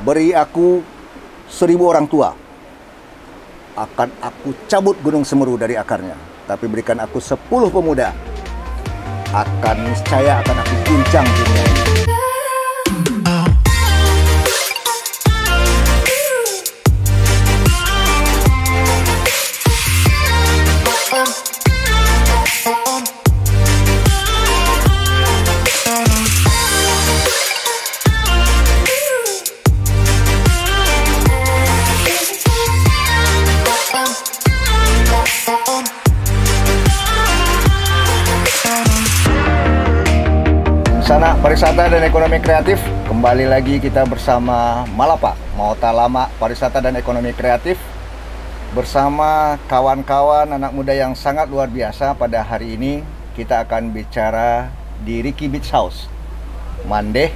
Beri aku 1000 orang tua, akan aku cabut Gunung Semeru dari akarnya. Tapi berikan aku 10 pemuda, akan niscaya akan aku guncang dunia ini. Sana Pariwisata dan Ekonomi Kreatif, kembali lagi kita bersama Malapa, Maotalama Pariwisata dan Ekonomi Kreatif, bersama kawan-kawan anak muda yang sangat luar biasa. Pada hari ini kita akan bicara di Ricky Beach House, Mandeh,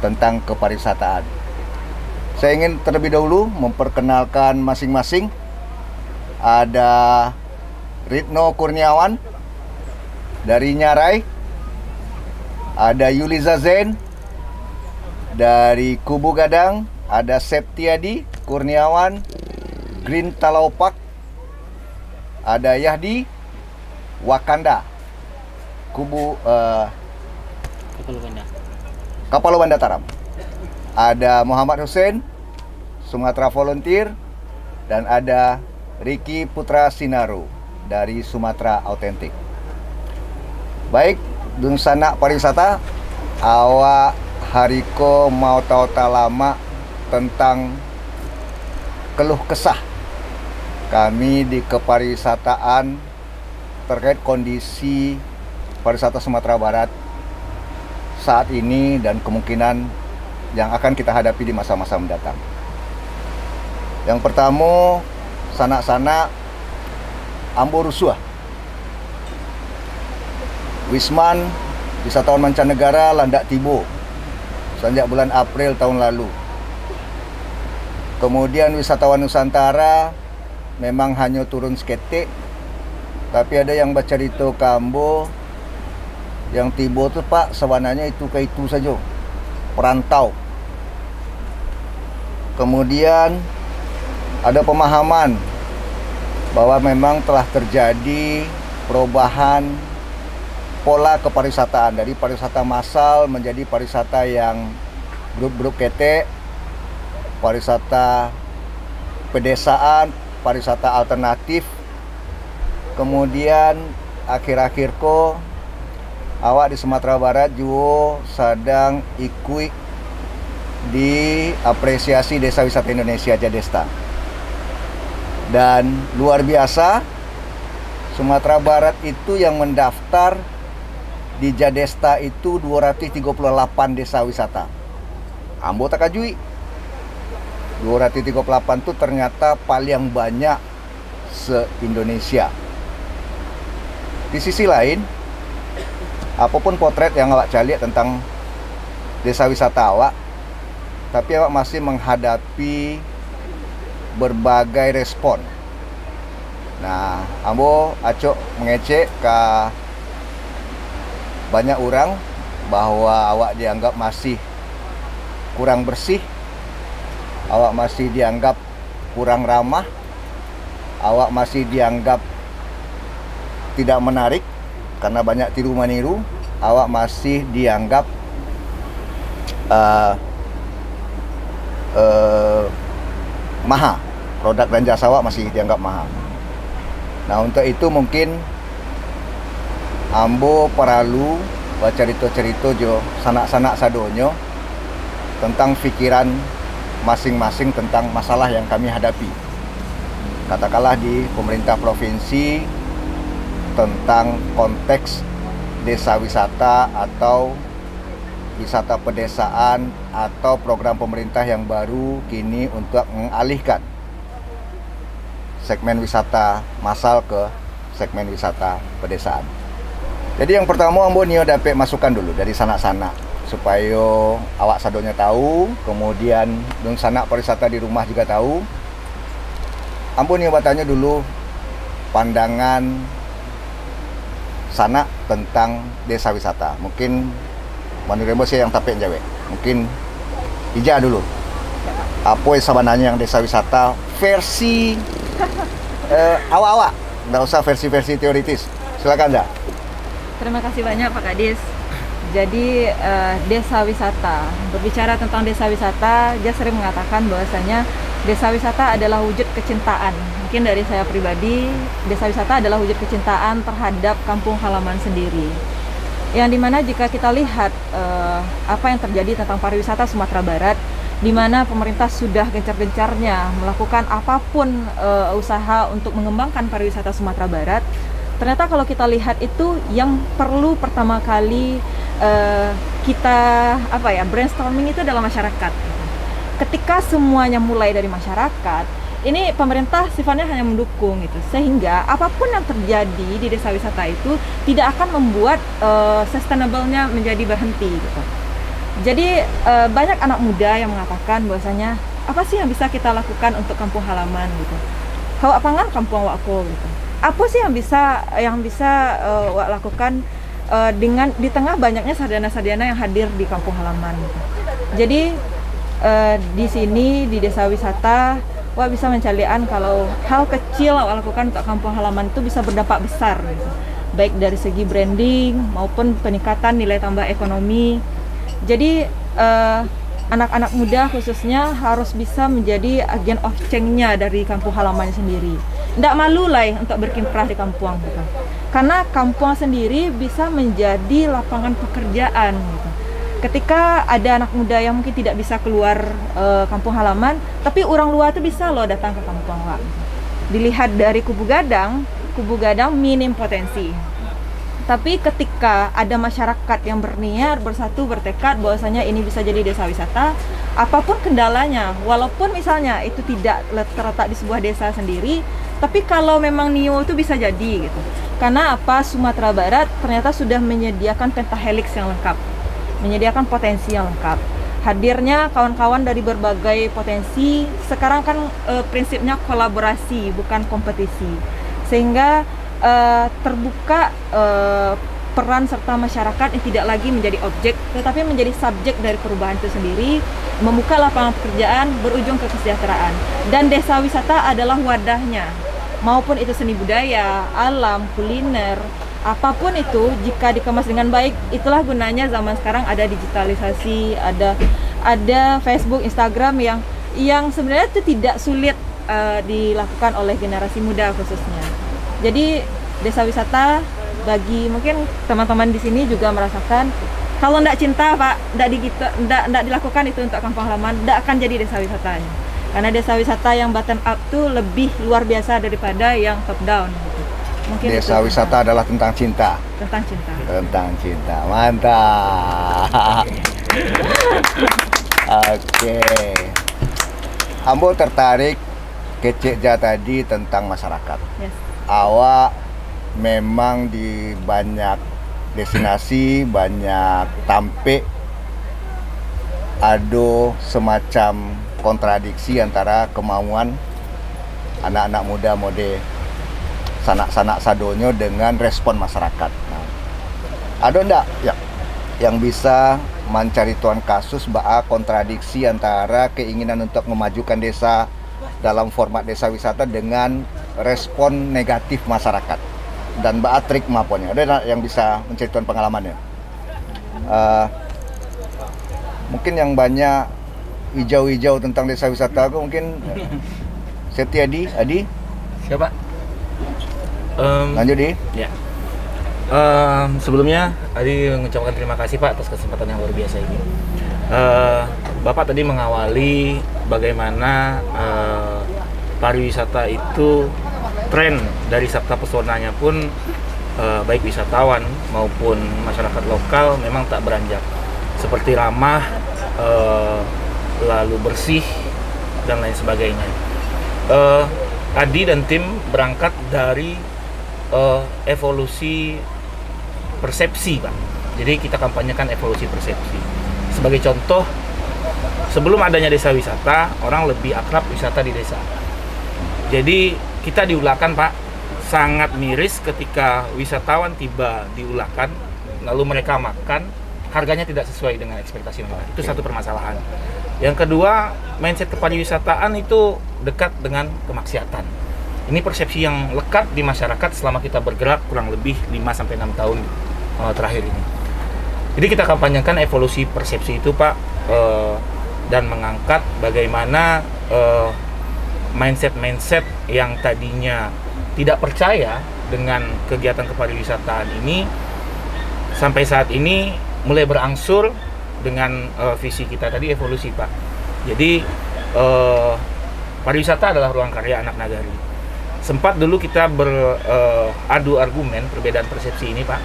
tentang kepariwisataan. Saya ingin terlebih dahulu memperkenalkan masing-masing. Ada Ritno Kurniawan dari Nyarai, ada Yuliza Zain dari Kubu Gadang, ada Septiadi Kurniawan Green Talaupak, ada Yahdi Wakanda Kubu Kapalubanda Taram, ada Muhammad Hussein Sumatera Volunteer, dan ada Ricky Putra Sinaru dari Sumatera Autentik. Baik, Dun sanak pariwisata, awak hariko mau tahu lama tentang keluh kesah kami di kepariwisataan terkait kondisi pariwisata Sumatera Barat saat ini dan kemungkinan yang akan kita hadapi di masa-masa mendatang. Yang pertama, sanak-sanak ambo rusuh. Wisman wisatawan mancanegara landak tibo sejak bulan April tahun lalu. Kemudian wisatawan Nusantara memang hanya turun seketik, tapi ada yang baca di Kambo yang tibo tuh Pak, sebenarnya itu ke itu saja, perantau. Kemudian ada pemahaman bahwa memang telah terjadi perubahan pola kepariwisataan dari pariwisata massal menjadi pariwisata yang grup-grup ketek, pariwisata pedesaan, pariwisata alternatif. Kemudian akhir-akhir ko awak di Sumatera Barat juga sedang ikut di apresiasi Desa Wisata Indonesia Jadesta. Dan luar biasa, Sumatera Barat itu yang mendaftar di Jadesta itu 238 desa wisata. Ambo tak kajui 238 itu ternyata paling banyak se-Indonesia. Di sisi lain, apapun potret yang awak cari tentang desa wisata awak, tapi awak masih menghadapi berbagai respon. Nah, ambo acok mengecek ke banyak orang bahwa awak dianggap masih kurang bersih, awak masih dianggap kurang ramah, awak masih dianggap tidak menarik karena banyak tiru meniru, awak masih dianggap mahal, produk dan jasa awak masih dianggap mahal. Nah, untuk itu mungkin ambo perlu baca cerita-cerita jo sanak-sanak sadonyo tentang pikiran masing-masing tentang masalah yang kami hadapi. Katakanlah di pemerintah provinsi tentang konteks desa wisata atau wisata pedesaan atau program pemerintah yang baru kini untuk mengalihkan segmen wisata massal ke segmen wisata pedesaan. Jadi yang pertama ambo nio dapat masukan dulu dari sanak-sanak supaya awak sadonya tahu, kemudian dun sanak pariwisata di rumah juga tahu. Ambo nio bertanya dulu pandangan sanak tentang desa wisata. Mungkin menurut saya yang tapek jawab. Mungkin Ija dulu. apa sebenarnya yang desa wisata versi awak-awak, nggak usah versi-versi teoritis. Silakan, Za. Terima kasih banyak Pak Kadis. Jadi desa wisata, berbicara tentang desa wisata, dia sering mengatakan bahwasanya desa wisata adalah wujud kecintaan. Mungkin dari saya pribadi, desa wisata adalah wujud kecintaan terhadap kampung halaman sendiri. Yang dimana jika kita lihat apa yang terjadi tentang pariwisata Sumatera Barat, di mana pemerintah sudah gencar-gencarnya melakukan apapun usaha untuk mengembangkan pariwisata Sumatera Barat, ternyata kalau kita lihat itu yang perlu pertama kali kita brainstorming itu adalah masyarakat. Ketika semuanya mulai dari masyarakat, ini pemerintah sifatnya hanya mendukung gitu, sehingga apapun yang terjadi di desa wisata itu tidak akan membuat sustainable-nya menjadi berhenti gitu. Jadi banyak anak muda yang mengatakan bahwasanya apa sih yang bisa kita lakukan untuk kampung halaman gitu. Hawa pangan kampung awakku gitu. Apa sih yang bisa wak lakukan dengan di tengah banyaknya sarjana-sarjana yang hadir di kampung halaman gitu. Jadi di sini di desa wisata wak bisa mencalian kalau hal kecil wak lakukan untuk kampung halaman itu bisa berdampak besar gitu. Baik dari segi branding maupun peningkatan nilai tambah ekonomi. Jadi anak-anak muda khususnya harus bisa menjadi agen of change-nya dari kampung halamannya sendiri. Tidak malu lah untuk berkiprah di kampung gitu. Karena kampung sendiri bisa menjadi lapangan pekerjaan gitu. Ketika ada anak muda yang mungkin tidak bisa keluar kampung halaman, tapi orang luar tuh bisa loh datang ke kampung Wak. Dilihat dari Kubu Gadang minim potensi. Tapi ketika ada masyarakat yang berniat, bersatu, bertekad bahwasanya ini bisa jadi desa wisata, apapun kendalanya, walaupun misalnya itu tidak terletak di sebuah desa sendiri, tapi kalau memang NIO itu bisa jadi gitu. Karena apa? Sumatera Barat ternyata sudah menyediakan pentahelix yang lengkap, menyediakan potensi yang lengkap. Hadirnya kawan-kawan dari berbagai potensi, sekarang kan prinsipnya kolaborasi bukan kompetisi, sehingga terbuka peran serta masyarakat yang tidak lagi menjadi objek tetapi menjadi subjek dari perubahan itu sendiri, membuka lapangan pekerjaan berujung ke kesejahteraan. Dan desa wisata adalah wadahnya, maupun itu seni budaya, alam, kuliner, apapun itu jika dikemas dengan baik. Itulah gunanya zaman sekarang ada digitalisasi, ada Facebook, Instagram yang sebenarnya itu tidak sulit dilakukan oleh generasi muda khususnya. Jadi desa wisata bagi mungkin teman-teman di sini juga merasakan kalau tidak cinta Pak, tidak dilakukan itu untuk kampung halaman, tidak akan jadi desa wisatanya. Karena desa wisata yang bottom up tuh lebih luar biasa daripada yang top down. Gitu. Mungkin desa wisata adalah tentang cinta. Tentang cinta. Tentang cinta, mantap. Oke. Ambo tertarik kecekja tadi tentang masyarakat. Yes. Awak memang di banyak destinasi, banyak tampik ada semacam kontradiksi antara kemauan anak-anak muda mode sanak-sanak sadonyo dengan respon masyarakat. Nah, ada ndak yang bisa mencari tuan kasus kontradiksi antara keinginan untuk memajukan desa dalam format desa wisata dengan respon negatif masyarakat dan trik maponnya? Ada yang bisa menceritakan pengalamannya? Mungkin yang banyak hijau-hijau tentang desa wisata aku mungkin Seti Adi. Siapa? Lanjut Di. Ya. Sebelumnya Adi mengucapkan terima kasih Pak atas kesempatan yang luar biasa ini. Bapak tadi mengawali bagaimana pariwisata itu tren dari sabta pesonanya pun baik wisatawan maupun masyarakat lokal memang tak beranjak, seperti ramah, lalu bersih dan lain sebagainya. Adi dan tim berangkat dari evolusi persepsi Pak. Jadi kita kampanyekan evolusi persepsi. Sebagai contoh, sebelum adanya desa wisata, orang lebih akrab wisata di desa. Jadi kita di Ulakan Pak, sangat miris ketika wisatawan tiba di Ulakan, lalu mereka makan, harganya tidak sesuai dengan ekspektasi mereka. Itu satu permasalahan. Yang kedua, mindset kepariwisataan itu dekat dengan kemaksiatan. Ini persepsi yang lekat di masyarakat selama kita bergerak kurang lebih 5-6 tahun terakhir ini. Jadi kita kampanyekan evolusi persepsi itu, Pak, dan mengangkat bagaimana mindset-mindset yang tadinya tidak percaya dengan kegiatan kepariwisataan ini sampai saat ini mulai berangsur dengan visi kita tadi, evolusi, Pak. Jadi pariwisata adalah ruang karya anak nagari. Sempat dulu kita beradu argumen perbedaan persepsi ini, Pak.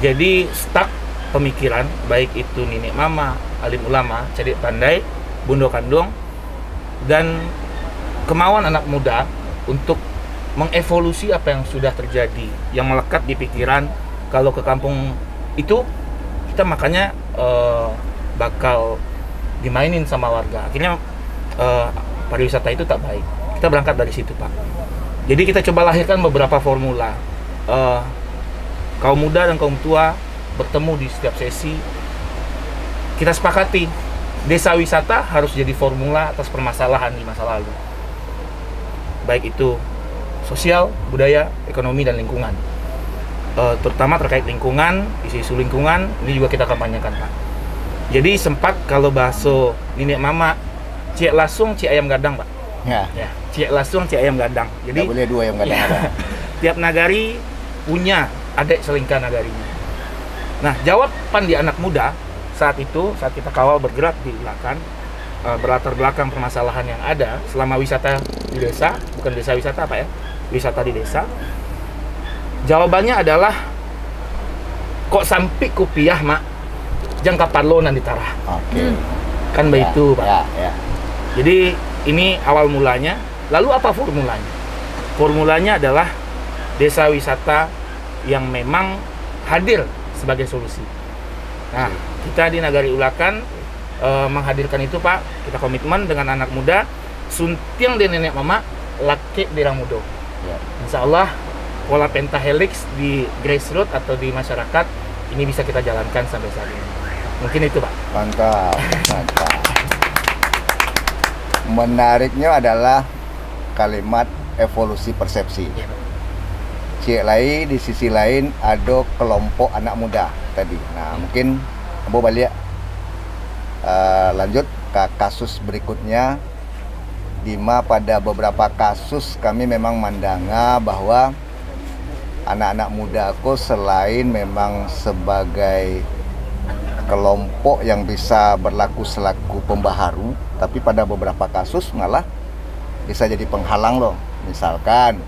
Jadi stuck pemikiran, baik itu nenek mama, alim ulama, cerdik pandai, bundo kandung, dan kemauan anak muda untuk mengevolusi apa yang sudah terjadi, yang melekat di pikiran. Kalau ke kampung itu kita makanya bakal dimainin sama warga. Akhirnya pariwisata itu tak baik. Kita berangkat dari situ, Pak. Jadi kita coba lahirkan beberapa formula. Kaum muda dan kaum tua bertemu di setiap sesi. Kita sepakati desa wisata harus jadi formula atas permasalahan di masa lalu, baik itu sosial, budaya, ekonomi, dan lingkungan. Terutama terkait lingkungan, isu-isu lingkungan ini juga kita kampanyekan, Pak. Jadi sempat kalau bakso nenek mama, ciek lasung, ciek ayam gadang, Pak. Ya. Ciek lasung, ciek ayam gadang. Jadi Nggak boleh dua ayam gadang ada. Tiap nagari punya adik selingkah nagarinya. Nah, jawaban di anak muda saat itu, saat kita kawal bergerak di Ulakan, berlatar belakang permasalahan yang ada selama wisata di desa, bukan desa wisata, Pak, ya, wisata di desa. Jawabannya adalah, kok sampai kupiah, Mak, jangka parlonan ditarah. Oke. Kan begitu, Pak. Ya. Jadi ini awal mulanya. Lalu apa formulanya? Formulanya adalah desa wisata yang memang hadir sebagai solusi. Nah, kita di Nagari Ulakan menghadirkan itu, Pak. Kita komitmen dengan anak muda, suntiang di nenek mama, laki di mudo. Ya. Insya Allah pola pentahelix di grassroots atau di masyarakat ini bisa kita jalankan sampai saat ini. Mungkin itu, Pak. Mantap. Menariknya adalah kalimat evolusi persepsi. Cik lain, di sisi lain ada kelompok anak muda tadi. Nah, mungkin Abu balik lanjut ke kasus berikutnya, di mana pada beberapa kasus kami memang mandanga bahwa anak-anak muda aku selain memang sebagai kelompok yang bisa berlaku selaku pembaharu, tapi pada beberapa kasus malah bisa jadi penghalang loh. Misalkan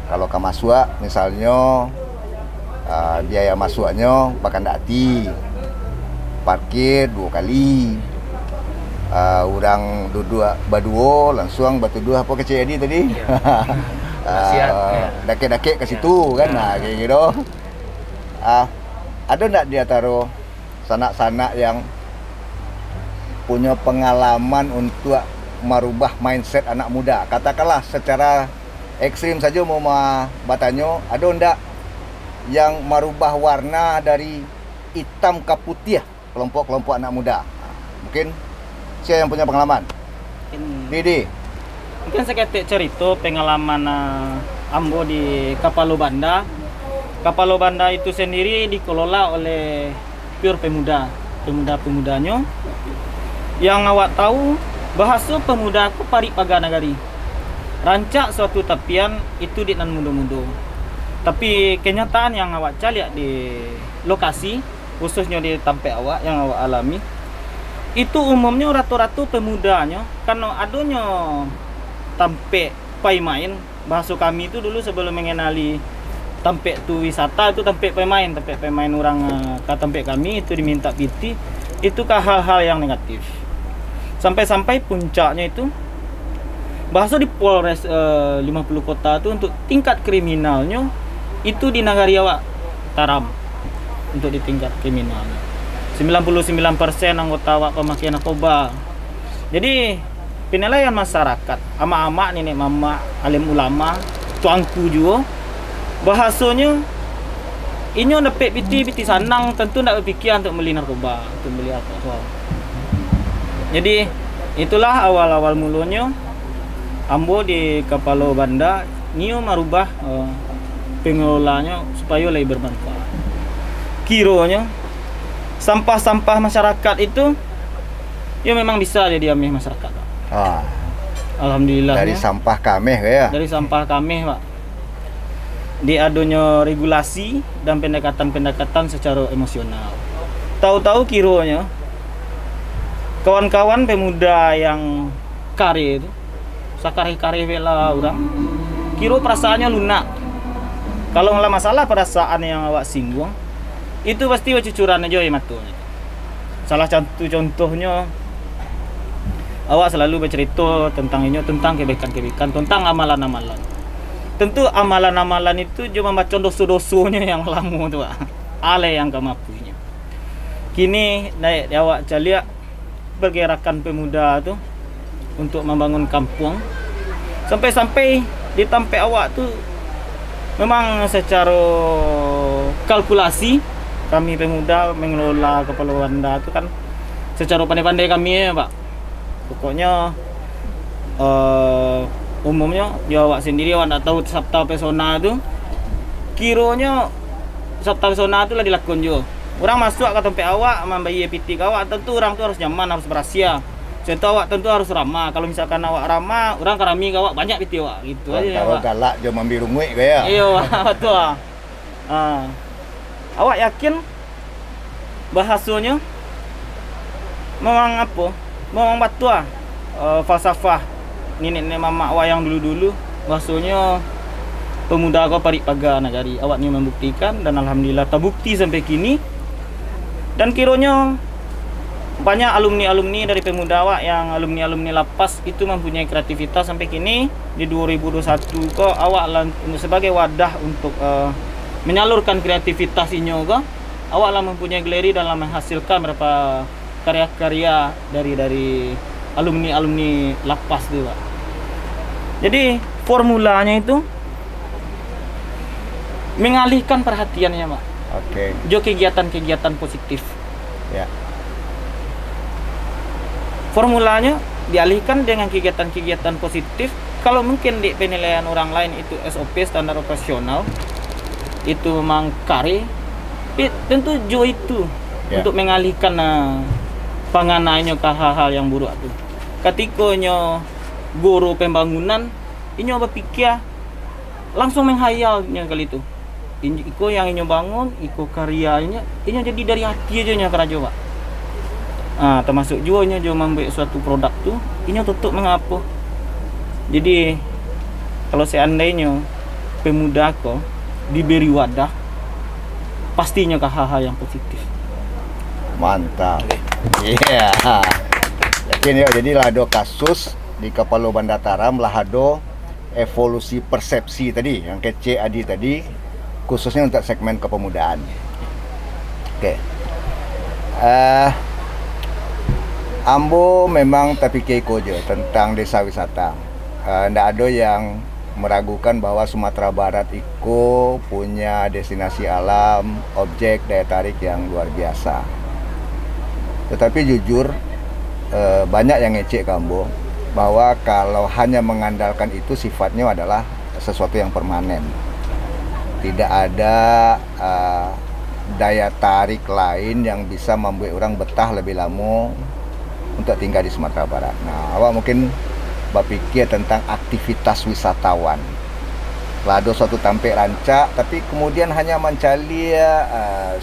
kalau ke masuk misalnya biaya masuknya bahkan dati parkir 2 kali, orang duduk baduo langsung batu 2 apa kecil tadi dake-dake ke situ kan. Nah, kayak gitu. Ada enggak dia taruh sanak-sanak yang punya pengalaman untuk merubah mindset anak muda? Katakanlah secara ekstrim saja mau bertanya, ada enggak yang merubah warna dari hitam ke putih kelompok-kelompok anak muda? Mungkin siapa yang punya pengalaman? Didi. Mungkin saya cerita pengalaman Ambo di Kapalo Banda. Kapalo Banda itu sendiri dikelola oleh pure pemuda-pemudanya yang awak tahu bahasa pemuda aku paripaga nagari. Rancak suatu tapian itu di nan mudo-mudo. Tapi kenyataan yang awak lihat di lokasi, khususnya di tempat awak yang awak alami, itu umumnya rata-rata pemudanya karena adanya tempat main. Bahasa kami itu dulu sebelum mengenali tempat tu wisata itu tempat pemain orang ke tempat kami itu diminta PT, itu ke hal-hal yang negatif. Sampai-sampai puncaknya itu bahasa di Polres 50 kota itu untuk tingkat kriminalnya itu di Nagari awak taram untuk di tingkat kriminalnya. 99% anggota awak pemakai narkoba. Jadi penilaian masyarakat, ama-ama, nenek mama, alim ulama, tuangku juga, bahasanya ini dapat biti sanang tentu tidak berfikir untuk beli narkoba, untuk beli alkohol. Jadi Itulah awal-awal mulanya ambo di Kapalo Banda nio merubah pengelolanya supaya lebih bermanfaat. Kiranya sampah-sampah masyarakat itu ya memang bisa jadi ameh masyarakat, Pak. Alhamdulillah. Dari sampah kami ya. Dari sampah kami, Pak. Di adanya regulasi dan pendekatan-pendekatan secara emosional. Tahu-tahu kiranya kawan-kawan pemuda yang kare itu sakare-kare vela orang kira perasaannya lunak. Kalau nggak masalah perasaan yang awak singgung itu pasti cucuran aja ya matunya. Salah satu contohnya awak selalu bercerita tentang ini, tentang kebaikan-kebaikan, tentang amalan-amalan. Tentu amalan-amalan itu cuma macam dosa-dosanya yang lama tu, Pak. Ale yang kemapunya. Kini naik awak caliak pergerakan pemuda tu untuk membangun kampung. Sampai-sampai di tampe awak tu memang secara kalkulasi kami pemuda mengelola Kapalo Banda tu kan secara pandai-pandai kami ya, Pak. Pokoknya umumnya ya awak sendiri awak tak tahu sabta pesona tu kiranya sabta pesona tu lah dilakon jo. Orang masuk ke tempat awak membayi PT awak, tentu orang tu harus nyaman, harus berhasil. Contoh awak tentu harus ramah. Kalau misalkan awak ramah, orang karami awak banyak PT awak gitu aja. Kalau galak jo mambiru nguik ke ya. Iya, betul. Awak yakin bahasanya memang apa? Memang betul falsafah nenek mama awak yang dulu-dulu bahasanya pemuda kau parik pagar nagari. Awak ni membuktikan dan alhamdulillah terbukti sampai kini. Dan kiranya banyak alumni-alumni dari pemuda awak yang alumni-alumni lapas itu mempunyai kreativitas sampai kini. Di 2021 kok awak sebagai wadah untuk menyalurkan kreativitas ini kok awak lah mempunyai galeri dalam menghasilkan beberapa karya-karya dari alumni-alumni lapas tu, Pak. Jadi formulanya itu mengalihkan perhatiannya, Pak. Oke. Jo kegiatan-kegiatan positif. Ya. Formulanya dialihkan dengan kegiatan-kegiatan positif. Kalau mungkin di penilaian orang lain itu SOP standar operasional itu memang kare, tentu jo itu untuk mengalihkan panganannya ke hal-hal yang buruk itu. Ketikanya guru pembangunan ini berpikir langsung menghayalnya kali itu. Iko yang inyo bangun, iko karyanya, ini jadi dari hati aja nya kerajo, Pak. Termasuk juga jo membuat suatu produk tu, ini tutup mengapa. Jadi kalau seandainya pemuda ko diberi wadah, pastinya ke hal-hal yang positif. Mantap. Iya. Yakin ya, jadi lah ada kasus di Kapalo Banda Taram lah ada evolusi persepsi tadi yang kece Adi tadi, khususnya untuk segmen kepemudaan. Oke. Ambo memang terpikir je tentang desa wisata. Ndak ada yang meragukan bahwa Sumatera Barat itu punya destinasi alam, objek daya tarik yang luar biasa. Tetapi jujur banyak yang ngecek Ambo bahwa kalau hanya mengandalkan itu sifatnya adalah sesuatu yang permanen. Tidak ada daya tarik lain yang bisa membuat orang betah lebih lama untuk tinggal di Sumatera Barat. Nah, awak mungkin berpikir tentang aktivitas wisatawan. Lado suatu tampik rancak, tapi kemudian hanya mencari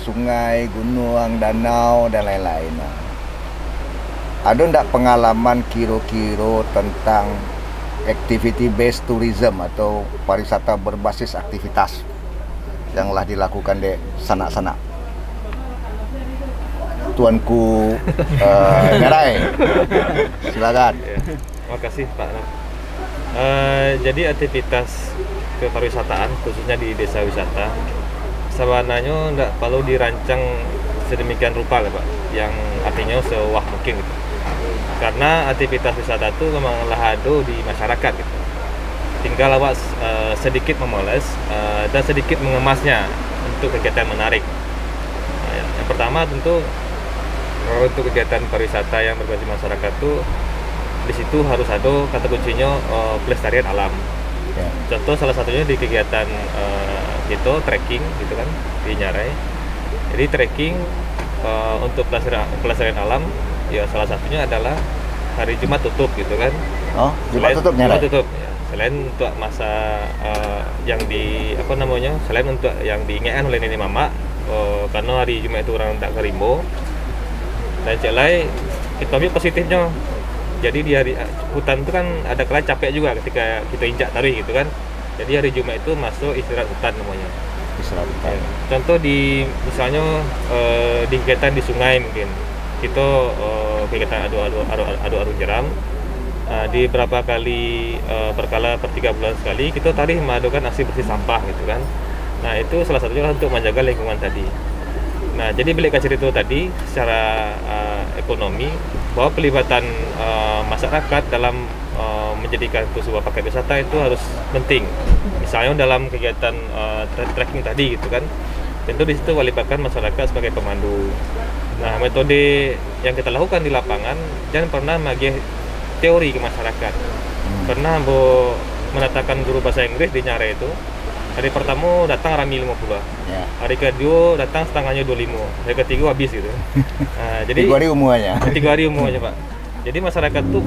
sungai, gunung, danau, dan lain-lain. Ada ndak pengalaman kiro-kiro tentang activity based tourism atau pariwisata berbasis aktivitas yang telah dilakukan di sana-sana? Tuanku Ngerai, silakan. Terima kasih Pak Nam. Jadi aktivitas kepariwisataan khususnya di desa wisata sebenarnya tidak perlu dirancang sedemikian rupa lah Pak, yang artinya sewah mungkin gitu. Karena aktivitas wisata itu memang ada di masyarakat gitu. Tinggal awak sedikit memoles dan sedikit mengemasnya untuk kegiatan menarik. Yang pertama tentu untuk kegiatan pariwisata yang berbasis masyarakat itu di situ harus ada kata kuncinya pelestarian alam. Ya. Contoh salah satunya di kegiatan itu trekking gitu kan di Nyarai. Jadi trekking untuk pelestarian alam ya salah satunya adalah hari Jumat tutup gitu kan. Oh, Jumat tutup Nyarai. Jumat tutup. Ya. Selain untuk masa yang di apa namanya, selain untuk yang diingatkan oleh nenek mama karena hari Jumat itu orang tak kerimbo. Dan cek lain kita ambil positifnya. Jadi di hari hutan itu kan ada kala capek juga ketika kita injak tarih gitu kan. Jadi hari Jumat itu masuk istirahat hutan namanya. Istirahat hutan. Ya. Contoh di misalnya di kegiatan di sungai mungkin kita kegiatan adu arung jeram. Di beberapa kali berkala per 3 bulan sekali kita tadi mengadakan aksi bersih sampah gitu kan. Nah itu salah satunya untuk menjaga lingkungan tadi. Nah jadi balik ke cerita tadi secara ekonomi bahwa pelibatan masyarakat dalam menjadikan itu sebuah paket wisata itu harus penting. Misalnya dalam kegiatan trekking tadi gitu kan, tentu di situ melibatkan masyarakat sebagai pemandu. Nah metode yang kita lakukan di lapangan jangan pernah bagi teori ke masyarakat. Pernah mendatangkan guru bahasa Inggris di Nyarai itu. Hari pertama datang rami 50. Ya. Hari kedua datang setengahnya 25. Hari ketiga habis gitu. Nah, jadi 3 hari umurannya. 3 hari umurannya, Pak. Jadi masyarakat tuh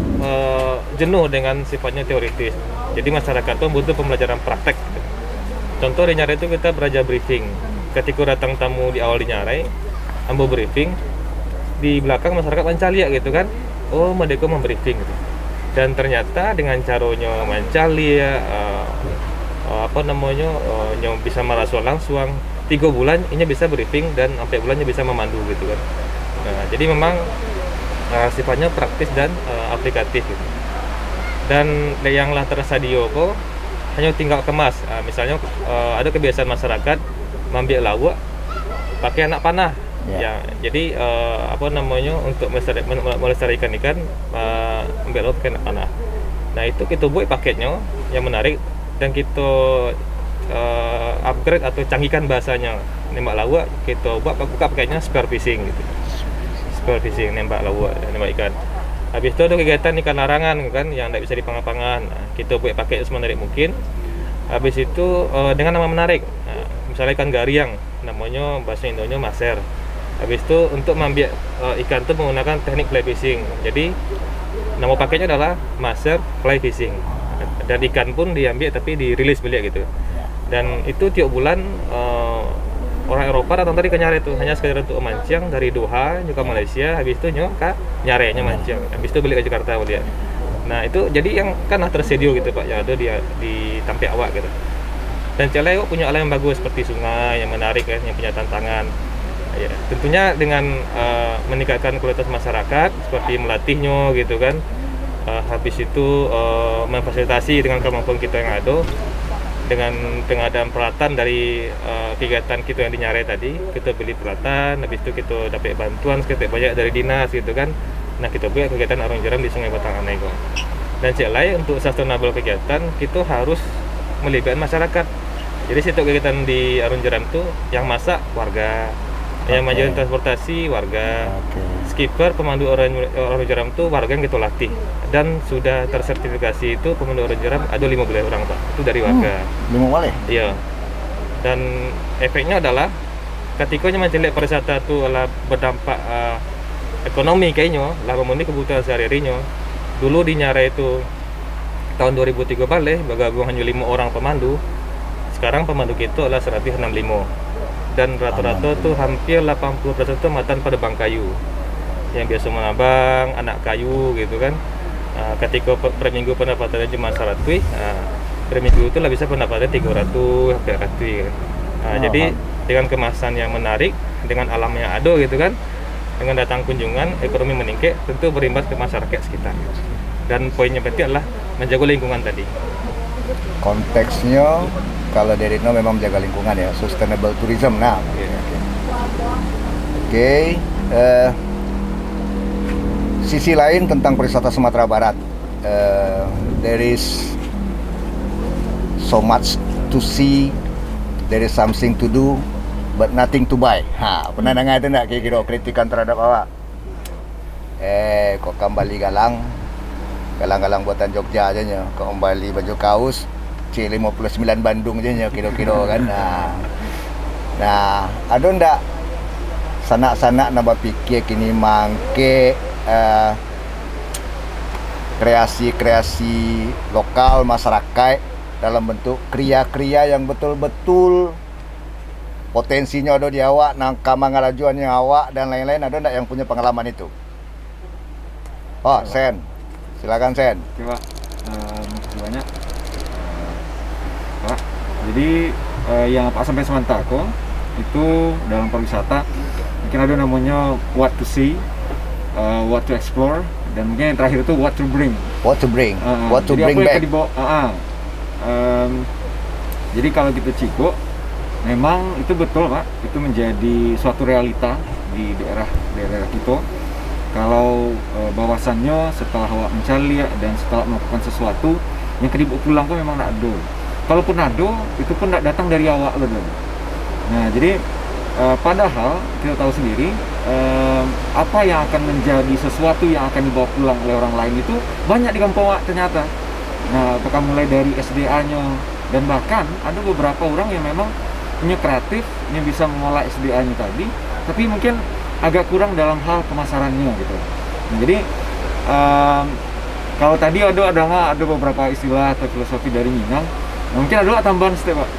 jenuh dengan sifatnya teoritis. Jadi masyarakat tuh butuh pembelajaran praktek. Gitu. Contoh di Nyarai itu kita belajar briefing. Ketika datang tamu di awal di Nyarai, ambil briefing, di belakang masyarakat mencari gitu kan. Oh, mereka membriefing gitu. Dan ternyata dengan caranya mencari yang bisa merasukan langsung 3 bulan ini bisa briefing dan sampai bulannya bisa memandu gitu kan. Nah, jadi memang sifatnya praktis dan aplikatif gitu. Dan yang lah tersedia kok hanya tinggal kemas. Misalnya ada kebiasaan masyarakat mengambil lauk pakai anak panah. Ya, jadi untuk melestarikan ikan ambil lauk pakai anak panah. Nah itu kita buat paketnya yang menarik dan kita upgrade atau canggihkan bahasanya. Nembak lauk kita buka paketnya spear fishing gitu. Spear fishing, nembak lauk, nembak ikan. Habis itu ada kegiatan ikan larangan kan yang tidak bisa dipangan-pangan. Nah, kita buat paket semenarik mungkin. Habis itu dengan nama menarik. Nah, misalnya ikan gariang, namanya bahasa Indonya maser. Habis itu untuk mengambil ikan itu menggunakan teknik fly fishing. Jadi nama paketnya adalah maser fly fishing. Dan ikan pun diambil tapi dirilis balik gitu. Dan itu tiap bulan orang Eropa datang tadi ke Nyarai itu hanya sekedar untuk mancing dari Doha juga Malaysia. Habis itu ke Nyarai mancing. Habis itu balik ke Jakarta balik. Nah itu jadi yang kan tersedia gitu Pak, yang ada di Tampek Awak gitu. Dan Celai punya alam yang bagus seperti sungai yang menarik kan, yang punya tantangan. Ya, tentunya dengan meningkatkan kualitas masyarakat seperti melatihnya gitu kan. Habis itu memfasilitasi dengan kemampuan kita yang ada dengan pengadaan peralatan dari kegiatan kita yang di Nyarai tadi. Kita beli peralatan, habis itu kita dapat bantuan sekitar banyak dari dinas gitu kan. Nah kita buat kegiatan arung jeram di Sungai Batang Anego. Dan cek lain untuk sustainable kegiatan kita harus melibatkan masyarakat. Jadi setiap kegiatan di arung jeram itu yang masak warga, yang majuin transportasi warga, skipper pemandu arung jeram itu warga yang kita latih dan sudah tersertifikasi itu pemandu arung jeram ada 15 orang Pak, itu dari warga. 5 boleh? Iya. Dan efeknya adalah ketika menjelek pariwisata itu adalah berdampak ekonomi kayaknya, lah memenuhi kebutuhan sehari-harinya. Dulu di Nyarai itu tahun 2003 balik bergabung hanya 5 orang pemandu. Sekarang pemandu kita adalah 165. Dan rata-rata tuh hampir 80% itu matan pada bang kayu yang biasa menabang anak kayu gitu kan. Ketika per minggu pendapatannya cuma 100, per minggu itu lah bisa pendapatannya 300 sampai 100 kan. Jadi dengan kemasan yang menarik, dengan alam yang ada gitu kan, dengan datang kunjungan, ekonomi meningkat, tentu berimbas ke masyarakat sekitar. Dan poinnya penting adalah menjaga lingkungan tadi. Konteksnya kalau dari Rino memang menjaga lingkungan ya, sustainable tourism. Nah, Oke. Sisi lain tentang pariwisata Sumatera Barat, there is so much to see, there is something to do, but nothing to buy. Pernah dengar itu enggak kira-kira kritikan terhadap awak? Kok kembali galang, galang-galang buatan Jogja aja nya, kembali baju kaos C59 Bandung aja nya kilo-kilo kan. Nah, ada ndak sanak-sanak nambah pikir kini mangke kreasi-kreasi lokal masyarakat dalam bentuk kriya-kriya yang betul-betul potensinya ada di awak, nangka mangalajuannya awak dan lain-lain. Ada ndak yang punya pengalaman itu? Oh, Sen. Silakan Sen. Oke, Pak. Makasih banyak. Pak, jadi yang Pak sampai semantako itu dalam pariwisata mungkin ada namanya what to see, what to explore, dan mungkin yang terakhir itu what to bring. What to bring? What to bring back? Jadi kalau kita ciko, memang itu betul Pak, itu menjadi suatu realita di daerah kita. Kalau bahwasannya setelah awak mencari dan setelah melakukan sesuatu yang kedibawa pulang pun memang tidak ada. Kalaupun ada, itu pun tidak datang dari awak loh. Nah, jadi padahal kita tahu sendiri apa yang akan menjadi sesuatu yang akan dibawa pulang oleh orang lain itu banyak di kampung awak ternyata. Nah, apakah mulai dari SDA-nya, dan bahkan ada beberapa orang yang memang punya kreatif, yang bisa mengolah SDA-nya tadi, tapi mungkin agak kurang dalam hal pemasarannya gitu. Nah, jadi kalau tadi ada beberapa istilah atau filosofi dari Minang, mungkin ada tambahan step Pak.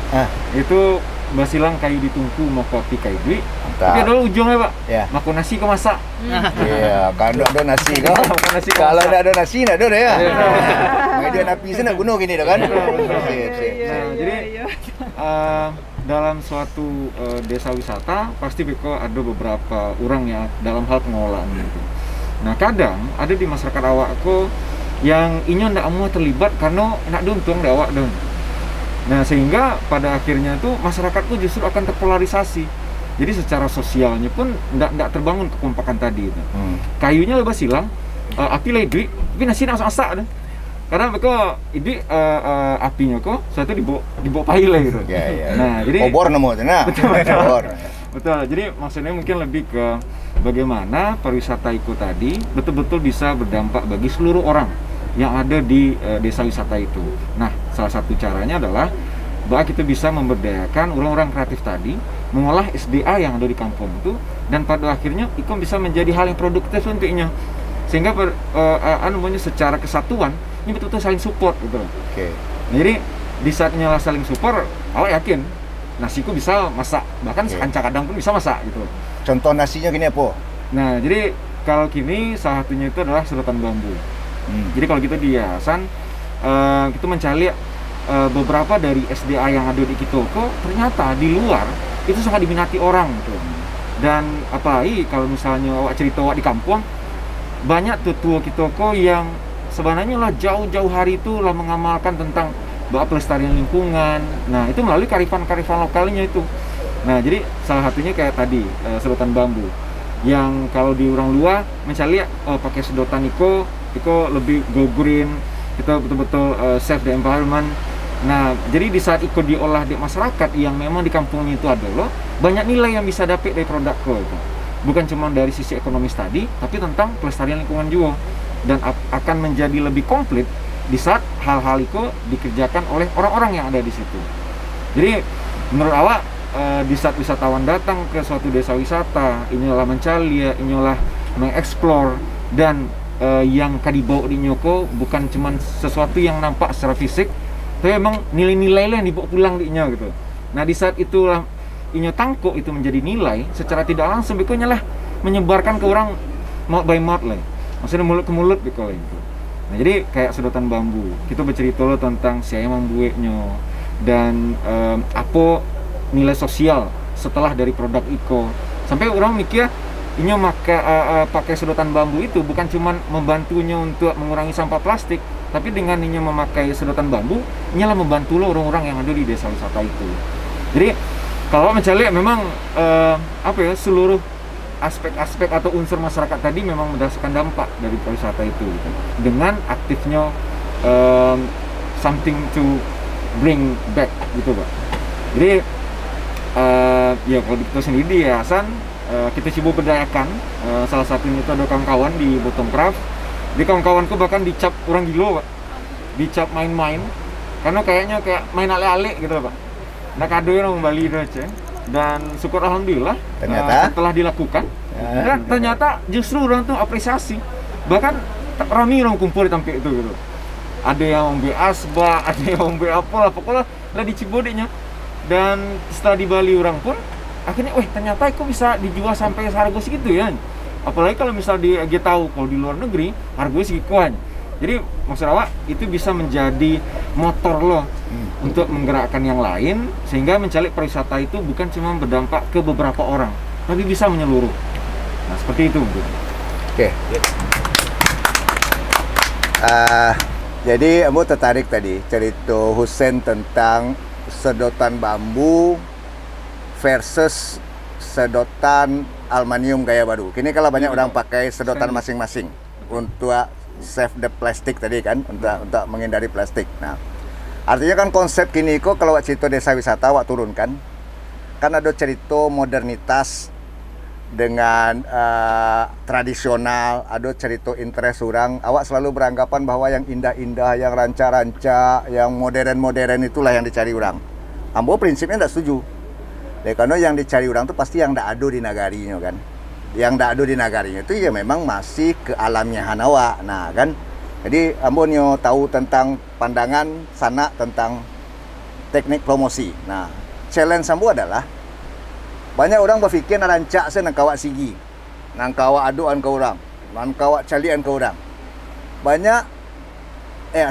Itu basilang kayu ditungku mau kopi kayu duit. Tapi ada ujungnya Pak. Ya. Makan nasi kok masak. Iya, kalau ada nasi kok. Kalau tidak ada nasi tidak ada ya. Media napi sana gunung gini dah kan. Jadi dalam suatu desa wisata pasti beko ada beberapa orang yang dalam hal pengolahan gitu. Nah, kadang ada di masyarakat awak aku yang inyo ndak mau terlibat karena nak untung di awak dong. Nah, sehingga pada akhirnya tuh masyarakat tuh justru akan terpolarisasi. Jadi secara sosialnya pun ndak terbangun kekompakan tadi itu. Kayunya lebih silang, api lagi, tapi nasi nak masak dah. Karena mereka ini apinya kok suatu dibawa pahile gitu. Ya. Nah, jadi obor nemu nah. Betul. Betul. Jadi maksudnya mungkin lebih ke bagaimana pariwisata itu tadi betul-betul bisa berdampak bagi seluruh orang yang ada di desa wisata itu. Nah, salah satu caranya adalah bahwa kita bisa memberdayakan orang-orang kreatif tadi mengolah SDA yang ada di kampung itu, dan pada akhirnya itu bisa menjadi hal yang produktif untuknya, sehingga secara kesatuan ini betul-betul saling support gitu loh. Oke. Nah, jadi di saatnya saling support, awak yakin nasiku bisa masak, bahkan sekanca kadang pun bisa masak gitu loh. Contoh nasinya gini apa? Nah, jadi kalau kini salah satunya itu adalah sedotan bambu. Jadi kalau kita di yayasan kita mencari beberapa dari SDA yang ada di Kitoko, ternyata di luar itu sangat diminati orang gitu. Dan apalagi kalau misalnya awak cerita awak di kampung, banyak tua Kitoko yang sebenarnya lah jauh-jauh hari itu lah mengamalkan tentang bahwa pelestarian lingkungan. Nah, itu melalui karifan-karifan lokalnya itu. Nah, jadi salah satunya kayak tadi sedotan bambu yang kalau di orang luar mencari pakai sedotan Iko lebih go green, kita betul-betul save the environment. Nah, jadi di saat Iko diolah di masyarakat yang memang di kampungnya itu ada loh, banyak nilai yang bisa dapat dari produk itu. Bukan cuma dari sisi ekonomis tadi, tapi tentang pelestarian lingkungan juga, dan akan menjadi lebih komplit di saat hal-hal itu dikerjakan oleh orang-orang yang ada di situ. Jadi menurut awak di saat wisatawan datang ke suatu desa wisata, inilah mencari, inilah mengeksplor, dan yang kadibawa di nyoko bukan cuma sesuatu yang nampak secara fisik, tapi memang nilai-nilai yang dibawa pulang di nya gitu. Nah, di saat itulah inyo tangkuk itu menjadi nilai, secara tidak langsung bekonya lah menyebarkan ke orang mouth by mouth lah, maksudnya mulut ke mulut gitu. Nah, jadi kayak sedotan bambu, kita bercerita lo tentang siapa membuatnya dan apa nilai sosial setelah dari produk Iko, sampai orang mikir inyo pakai sedotan bambu itu bukan cuma membantunya untuk mengurangi sampah plastik, tapi dengan inyo memakai sedotan bambu, inyolah membantu lo orang-orang yang ada di desa wisata itu. Jadi kalau mencari memang seluruh aspek-aspek atau unsur masyarakat tadi memang merasakan dampak dari pariwisata itu gitu. Dengan aktifnya something to bring back gitu Pak. Jadi ya kalau kita sendiri di yayasan kita coba berdayakan, salah satunya itu ada kawan-kawan di Bottom Craft Di kawan-kawanku bahkan dicap orang gila, Pak. Dicap main-main. Karena kayaknya kayak main ale-ale gitu, Pak. Nah, kadonya orang Bali itu aja. Dan syukur alhamdulillah Ternyata? setelah dilakukan, dan ternyata justru orang tuh apresiasi. Bahkan rame orang kumpul di tempat itu gitu. Ada yang ambil asbak, ada yang ambil apa, pokoknya lah dicibodenya. Dan setelah di Bali orang pun akhirnya, ternyata itu bisa dijual sampai harga segitu ya. Apalagi kalau misal dia tahu kalau di luar negeri harganya segituan. Jadi maksud awak itu bisa menjadi motor lo untuk menggerakkan yang lain, sehingga mencari pariwisata itu bukan cuma berdampak ke beberapa orang, tapi bisa menyeluruh. Nah, seperti itu mungkin. Oke. Jadi Ambo tertarik tadi cerita Husein tentang sedotan bambu versus sedotan aluminium gaya baru. Kini kalau banyak orang pakai sedotan masing-masing untuk save the plastik tadi kan, untuk menghindari plastik. Nah, artinya kan konsep kini kok kalau cerita desa wisata wak turun kan ada cerita modernitas dengan tradisional, ada cerita interest orang. Awak selalu beranggapan bahwa yang indah-indah, yang ranca-ranca, yang modern-modern itulah yang dicari orang. Ambo prinsipnya tidak setuju. Karena yang dicari orang itu pasti yang tidak ada di nagarinya kan. Yang tidak ada di nagarinya itu ya memang masih ke alamnya Hanawa. Nah kan, jadi Ambo nyo tahu tentang pandangan sana tentang teknik promosi. Nah, challenge Ambo adalah banyak orang berfikir rancak saya nak kawak sigi, nak kawak aduan ke orang, nak kawak calian ke orang. Banyak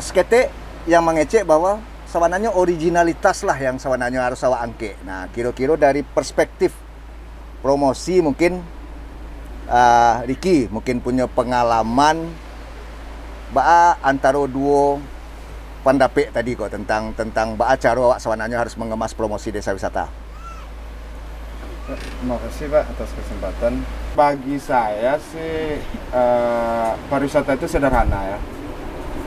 seketik yang mengecek bahwa sebenarnya originalitas lah yang sebenarnya harus awak angke. Nah, kira-kira dari perspektif promosi mungkin Ricky mungkin punya pengalaman antara dua pendapat tadi kok tentang cara awak sebenarnya harus mengemas promosi desa wisata. Terima kasih Pak atas kesempatan. Bagi saya sih pariwisata itu sederhana ya.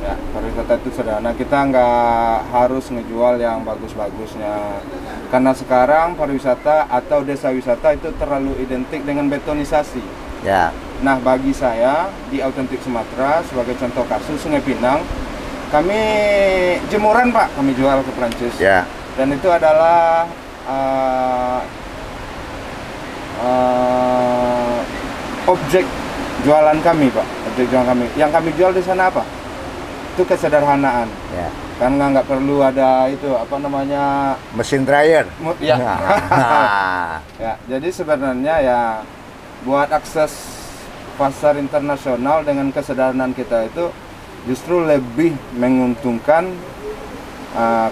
Ya, pariwisata itu sederhana. Kita nggak harus ngejual yang bagus-bagusnya. Karena sekarang pariwisata atau desa wisata itu terlalu identik dengan betonisasi. Ya. Nah, bagi saya di Autentik Sumatera sebagai contoh kasus Sungai Pinang, kami jemuran Pak, kami jual ke Perancis. Ya. Dan itu adalah objek jualan kami Pak, objek jualan kami. Yang kami jual di sana apa? Itu kesederhanaan. Ya. Karena nggak perlu ada itu apa namanya mesin dryer. Ya. Ya. Jadi sebenarnya ya buat akses pasar internasional dengan kesederhanaan kita itu justru lebih menguntungkan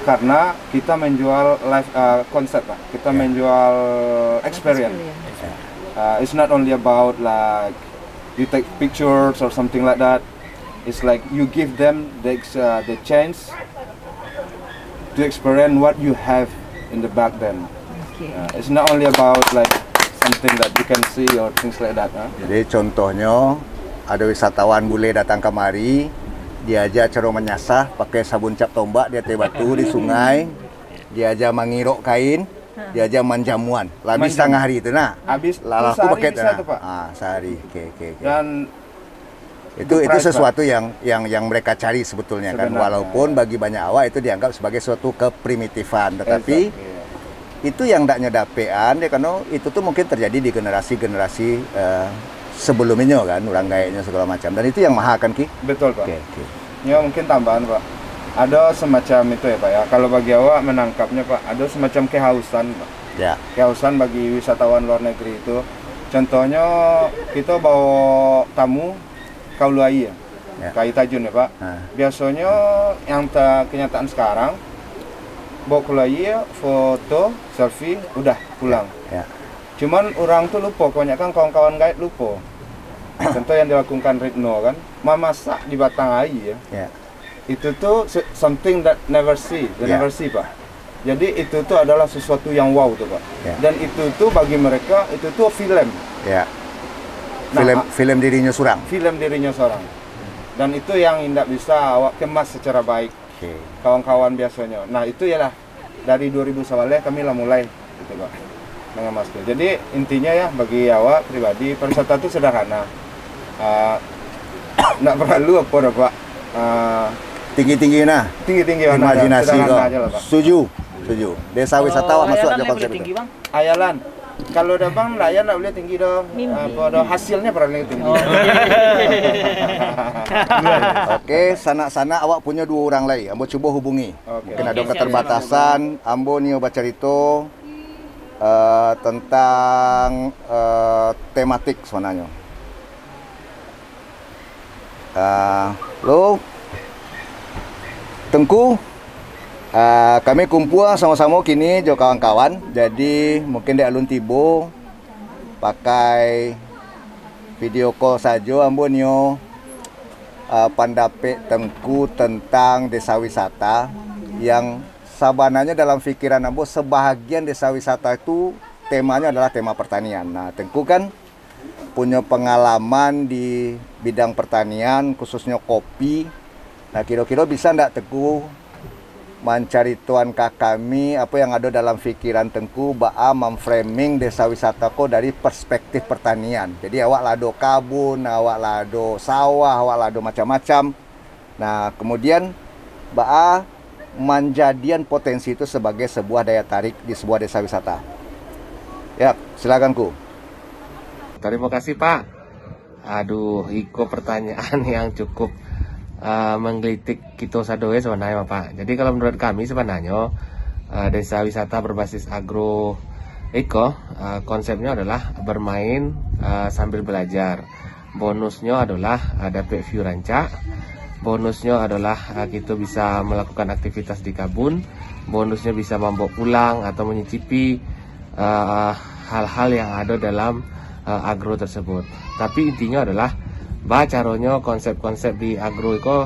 karena kita menjual live konsep Pak. Kita menjual experience. It's not only about like you take pictures or something like that. It's like you give them the chance to experience what you have in the back then. It's not only about like something that you can see or things like that. Jadi contohnya ada wisatawan bule datang kemari, diajak cara menyasah pakai sabun cap tombak di atas batu di sungai, diajak mengirok kain, diajak manjamuan. Habis setengah hari itu nah. Habis laku pakai itu nah. Pak. Sehari. Oke. Dan itu sesuatu yang mereka cari sebetulnya kan, walaupun bagi banyak awak itu dianggap sebagai suatu keprimitifan, tetapi itu yang tidak nyedapean ya, karena itu tuh mungkin terjadi di generasi-generasi sebelumnya kan, orang gayanya segala macam, dan itu yang mahal kan Ki? Betul Pak. Okay. Ya mungkin tambahan Pak, ada semacam itu ya Pak ya, kalau bagi awak menangkapnya Pak, ada semacam kehausan Pak. Ya. Kehausan bagi wisatawan luar negeri itu, contohnya kita bawa tamu Kauluai ya, Kai Tajun ya Pak. Biasanya yang kenyataan sekarang bawa Kauluai, foto, selfie, udah pulang. Ya. Cuman orang tuh lupa, kebanyakan kawan-kawan guide lupa. Contoh yang dilakukan Ritno kan, memasak di batang air ya. Itu tuh something that never see Pak. Jadi itu tuh adalah sesuatu yang wow tuh Pak. Dan itu tuh bagi mereka itu tuh film. Ya. Film dirinya seorang. Film dirinya seorang. Dan itu yang tidak bisa awak kemas secara baik. Kawan-kawan biasanya. Nah itu yalah dari 2000 awalnya kami lah mulai gitu Pak, mengemas itu. Jadi intinya ya bagi awak pribadi pariwisata itu sederhana. nggak perlu apa dah Pak. Tinggi-tinggi nah. Tinggi-tinggi Imajinasi kok. aja lah Pak. Setuju. Desa wisata awak masuk aja konsep tinggi, itu. Bang. Ayalan. Kalau udah bang, layan nggak boleh tinggi dong. Apa hasilnya paling tinggi. Oke, sana awak punya 2 orang lagi. Ambo coba hubungi. Mungkin ada keterbatasan. Ambo nio baca itu tentang tematik sebenarnya. Lo, Tengku, kami kumpul sama-sama kini jo kawan-kawan. Jadi mungkin di alun tibo pakai video call saja ambo nio pandape Tengku tentang desa wisata yang sabananya dalam pikiran ambo sebahagian desa wisata itu temanya adalah tema pertanian. Nah, Tengku kan punya pengalaman di bidang pertanian khususnya kopi. Nah, kira-kira bisa ndak Tengku mencari tuan kami apa yang ada dalam pikiran Tengku ba'a memframing desa wisata ko dari perspektif pertanian. Jadi awak lado kabun, awak lado sawah, awak lado macam-macam. Nah, kemudian ba'a menjadian potensi itu sebagai sebuah daya tarik di sebuah desa wisata. Ya, silakan Ku. Terima kasih Pak. Aduh, iko pertanyaan yang cukup menggelitik kita sadoe sebenarnya Pak. Jadi kalau menurut kami sebenarnya desa wisata berbasis agro eko konsepnya adalah bermain sambil belajar. Bonusnya adalah dapat view rancak. Bonusnya adalah kita bisa melakukan aktivitas di kebun. Bonusnya bisa membawa pulang atau menyicipi hal-hal yang ada dalam agro tersebut. Tapi intinya adalah caranya konsep-konsep di agro itu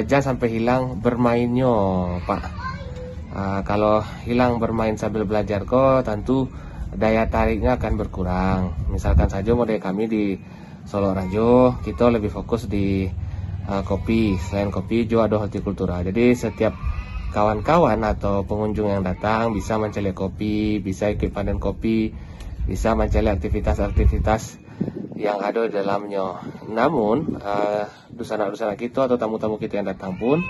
jangan sampai hilang bermainnya Pak. Kalau hilang bermain sambil belajar kok tentu daya tariknya akan berkurang. Misalkan saja model kami di Solo Rajo kita lebih fokus di kopi. Selain kopi juga ada hortikultura. Jadi setiap kawan-kawan atau pengunjung yang datang bisa mencari kopi, bisa ikut panen kopi, bisa mencari aktivitas-aktivitas yang ada di dalamnya. Namun dusana-dusana kita atau tamu-tamu kita yang datang pun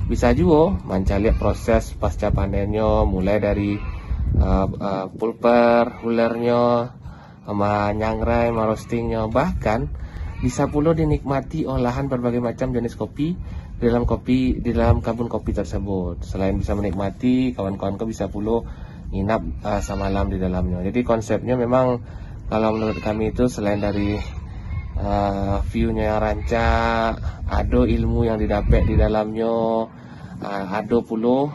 bisa juga mencari proses pasca panennya, mulai dari pulper, hulernya, nyangrai, roastingnya, bahkan bisa pula dinikmati olahan berbagai macam jenis kopi di dalam kebun kopi tersebut. Selain bisa menikmati, kawan-kawan bisa pula nginap semalam di dalamnya. Jadi konsepnya memang kalau menurut kami itu selain dari view-nya yang rancak, ada ilmu yang didapat di dalamnya, ada pula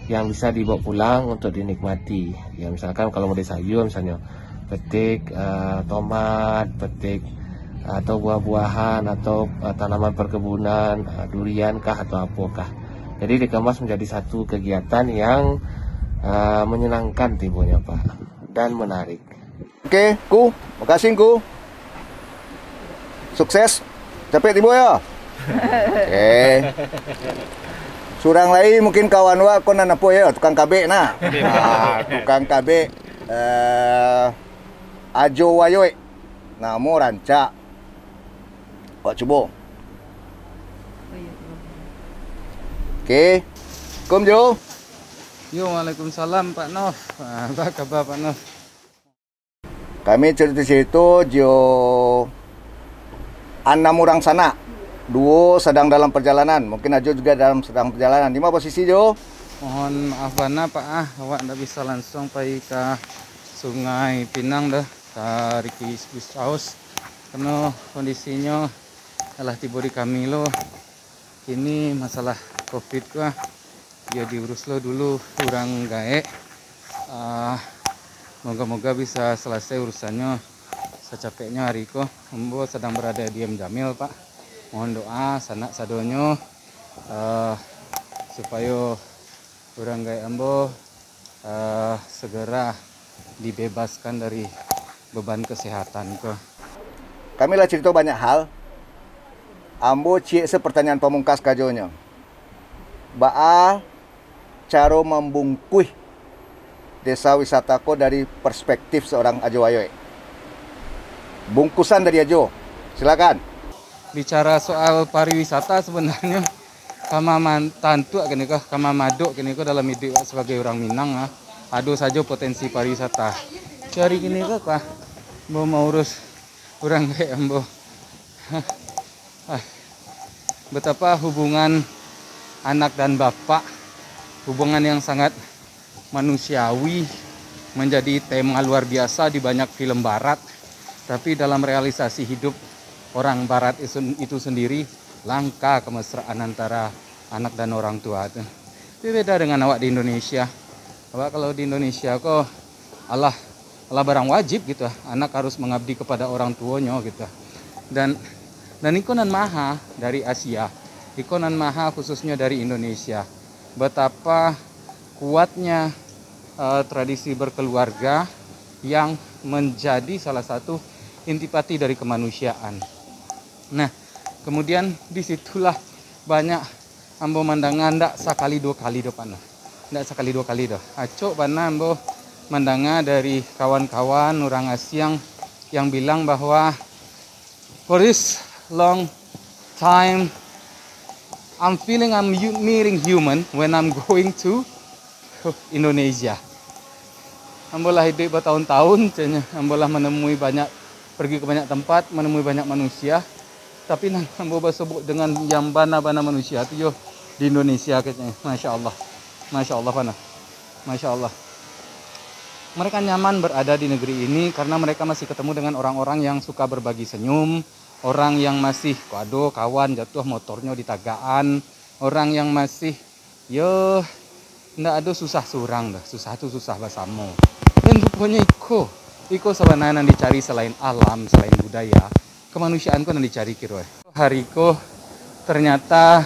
yang bisa dibawa pulang untuk dinikmati. Ya misalkan kalau mau sayur misalnya petik tomat, petik atau buah-buahan atau tanaman perkebunan, durian kah atau apakah. Jadi dikemas menjadi satu kegiatan yang menyenangkan tibonya Pak dan menarik. Oke, Ku, makasih Ku. Sukses, capek tibo ya. Oke. Surang lain mungkin kawan wa kon nanapo ya, tukang KB nah. Tukang KB Ajo Wayoe. Namo ranca. Pak coba. Oke. Kom Jo. Yo, waalaikumsalam Pak Nov. Apa kabar Pak Nov? Kami cerita-cerita jo 6 orang sana. 2 sedang dalam perjalanan. Mungkin Ajo juga sedang perjalanan. Di mana posisi Jo? Mohon maaf Bana Pak awak ndak bisa langsung pergi ke Sungai Pinang dah ke Riki Saus karena kondisinya telah tiba di kami lo. Ini masalah Covid kah. Ya diurus lo dulu kurang gaek. Moga-moga bisa selesai urusannya secapeknya hari ko. Ambo sedang berada di Jamil Pak. Mohon doa sanak sadonyo supaya orang gaya ambo segera dibebaskan dari beban kesehatan ko. Kami lah cerita banyak hal. Ambo cie pertanyaan pamungkas kajonya. Ba'a cara membungkuh desa wisatako dari perspektif seorang Ajo Wayoe. Bungkusan dari Ajo, silakan. bicara soal pariwisata sebenarnya kama tantu gini kah, kama maduk gini kah dalam hidup sebagai orang Minang ada saja potensi pariwisata. Cari gini kah, mau urus orang kayak ambo. Betapa hubungan anak dan bapak, hubungan yang sangat manusiawi, menjadi tema luar biasa di banyak film barat, tapi dalam realisasi hidup orang barat itu sendiri langka kemesraan antara anak dan orang tua itu. Tapi beda dengan awak di Indonesia. Awak kalau di Indonesia kok Allah barang wajib gitu, anak harus mengabdi kepada orang tuanya gitu. Dan ikonan maha dari Asia, ikonan maha khususnya dari Indonesia. Betapa kuatnya tradisi berkeluarga yang menjadi salah satu intipati dari kemanusiaan. Nah, kemudian disitulah banyak ambo mandangan ndak sekali dua kali do panah. Ndak sekali dua kali do. Acok panah ambo mandanga dari kawan-kawan orang Asia yang bilang bahwa for this long time I'm feeling I'm meeting human when I'm going to Indonesia. Ambolah hidup bertahun-tahun, ambolah pergi ke banyak tempat, menemui banyak manusia. Tapi ambo bersebut dengan yang bana-bana manusia itu yo di Indonesia katanya. Masya Allah, masya Allah pana, masya Allah. Mereka nyaman berada di negeri ini karena mereka masih ketemu dengan orang-orang yang suka berbagi senyum, orang yang masih kado kawan jatuh motornya di tagaan, orang yang masih yo ndak ada susah surang dah, susah itu susah basamu. Dan rupanya iko sebenarnya dicari selain alam, selain budaya, kemanusiaan kok dicari kira. Hariko ternyata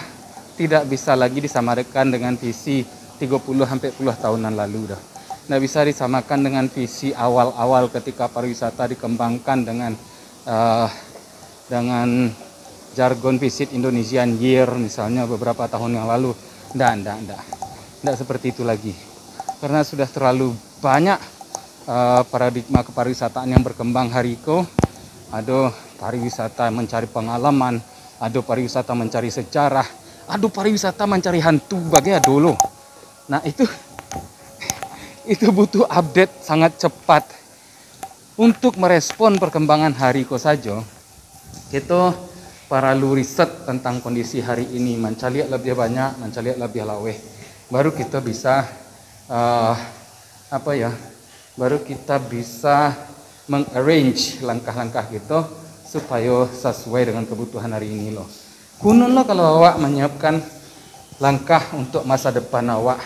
tidak bisa lagi disamakan dengan visi 30-40 tahunan lalu dah. Nggak bisa disamakan dengan visi awal-awal ketika pariwisata dikembangkan dengan jargon Visit Indonesian Year misalnya beberapa tahun yang lalu. Nggak seperti itu lagi. Karena sudah terlalu banyak paradigma kepariwisataan yang berkembang hariko. Ada pariwisata mencari pengalaman, ada pariwisata mencari sejarah, ada pariwisata mencari hantu bagai dulu. Nah itu butuh update sangat cepat. Untuk merespon perkembangan hariko saja, kita perlu riset tentang kondisi hari ini, mencari lebih banyak, mencari lebih laweh. Baru kita bisa baru kita bisa mengarrange langkah-langkah kita supaya sesuai dengan kebutuhan hari ini loh. Kunun lo kalau awak menyiapkan langkah untuk masa depan awak,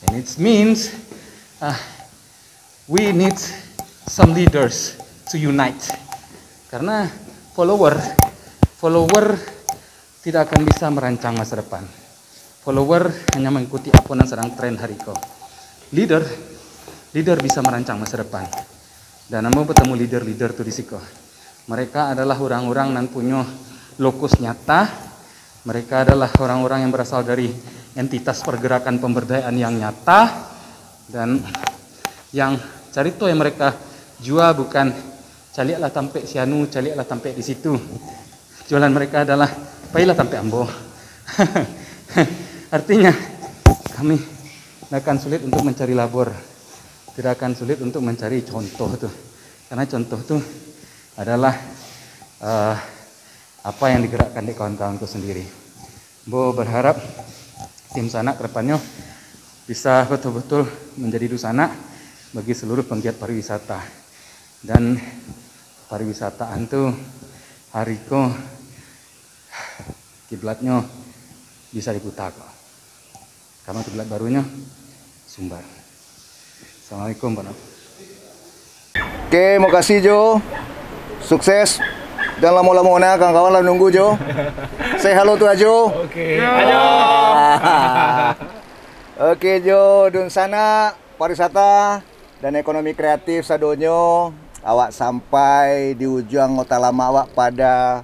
and it means we need some leaders to unite. Karena follower tidak akan bisa merancang masa depan. Follower hanya mengikuti apa yang sedang tren hariko. Leader bisa merancang masa depan. Dan mau bertemu leader tuh di siko. Mereka adalah orang-orang yang punya lokus nyata. Mereka adalah orang-orang yang berasal dari entitas pergerakan pemberdayaan yang nyata. Dan yang carito yang mereka jual bukan caliaklah tampe sianu, caliaklah tampe di situ. Jualan mereka adalah pailah tampe ambo. Artinya kami tidak akan sulit untuk mencari labor, tidak akan sulit untuk mencari contoh tuh, karena contoh tuh adalah apa yang digerakkan di kawan-kawanku sendiri. Bo berharap tim Sanak kedepannya bisa betul-betul menjadi dusana bagi seluruh penggiat pariwisata. Dan pariwisataan tuh hariko kiblatnya bisa diputar kok. Karena kiblat barunya Sumbar. Assalamualaikum Pak. Oke, makasih Jo. Sukses. Dan lama-lamanya kawan-kawan lah nunggu Jo. Say hello to Ajo. Oke. Ajo. Oke Jo, dun sana pariwisata dan ekonomi kreatif sadonyo. Awak sampai di ujung kota lama awak pada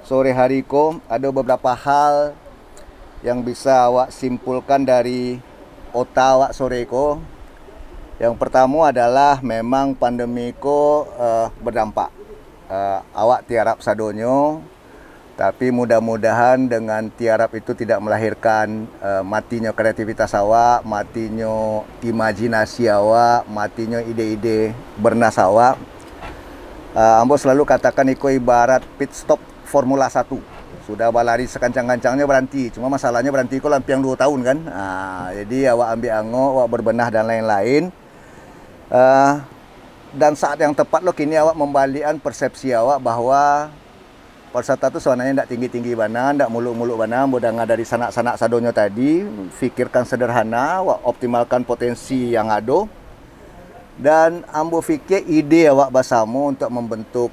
sore hari ko. Ada beberapa hal yang bisa awak simpulkan dari otak awak sore ko. Yang pertama adalah memang pandemi ko berdampak. Awak tiarap sadonyo Tapi mudah-mudahan dengan tiarap itu tidak melahirkan matinya kreativitas awak, matinya imajinasi awak, matinya ide-ide bernas awak. Ambo selalu katakan iko ibarat pit stop Formula 1. Sudah balari sekancang-kancangnya berhenti. Cuma masalahnya berhenti kok lampiang 2 tahun kan. Jadi awak ambil ango, awak berbenah dan lain-lain. Dan saat yang tepat loh kini awak membalikan persepsi awak bahwa pariwisata itu sebenarnya tidak tinggi-tinggi bana, tidak muluk-muluk bana, bodanga dari sanak-sanak sadonyo tadi, fikirkan sederhana, optimalkan potensi yang ada. Dan ambo fikir ide awak bersama untuk membentuk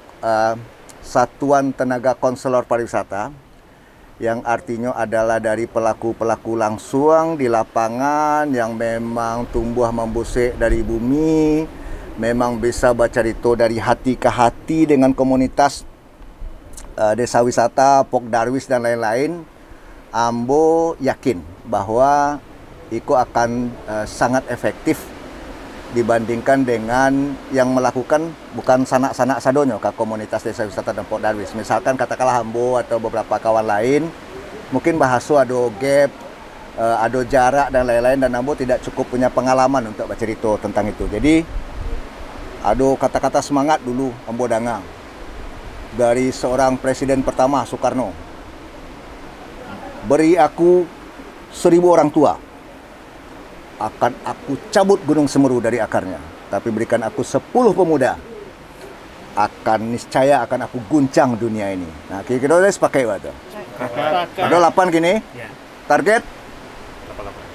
satuan tenaga konselor pariwisata yang artinya adalah dari pelaku-pelaku langsung di lapangan yang memang tumbuh membusik dari bumi, memang bisa baca itu dari hati ke hati dengan komunitas desa wisata, Pok Darwis dan lain-lain. Ambo yakin bahwa itu akan sangat efektif dibandingkan dengan yang melakukan bukan sanak-sanak sadonyo ke komunitas desa wisata dan Pok Darwis. Misalkan katakanlah Ambo atau beberapa kawan lain mungkin bahasa ada gap, ada jarak dan lain-lain, dan Ambo tidak cukup punya pengalaman untuk bercerita tentang itu. Jadi ada kata-kata semangat dulu Ambo dengar dari seorang presiden pertama, Soekarno. Beri aku 1000 orang tua, akan aku cabut Gunung Semeru dari akarnya. Tapi berikan aku 10 pemuda, akan niscaya akan aku guncang dunia ini. Nah, kira-kira udah sepakai waktu. Ada 8 gini. Target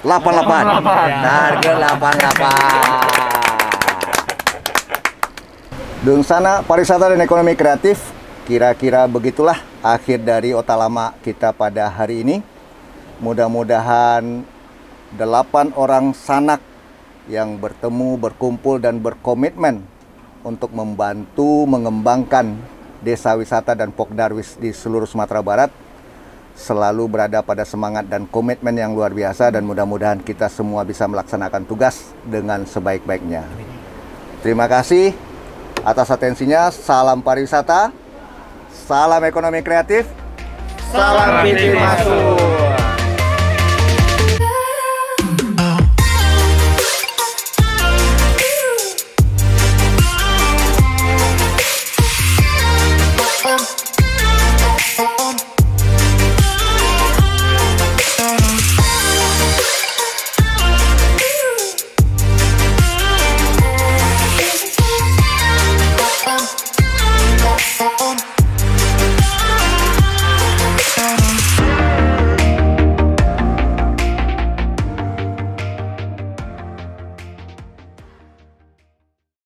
88. Target 88. Dung sana pariwisata dan ekonomi kreatif. Kira-kira begitulah akhir dari Otalama kita pada hari ini. Mudah-mudahan 8 orang sanak yang bertemu, berkumpul, dan berkomitmen untuk membantu mengembangkan desa wisata dan Pok Darwis di seluruh Sumatera Barat selalu berada pada semangat dan komitmen yang luar biasa, dan mudah-mudahan kita semua bisa melaksanakan tugas dengan sebaik-baiknya. Terima kasih atas atensinya. Salam pariwisata. Salam ekonomi kreatif. Salam pintu masuk.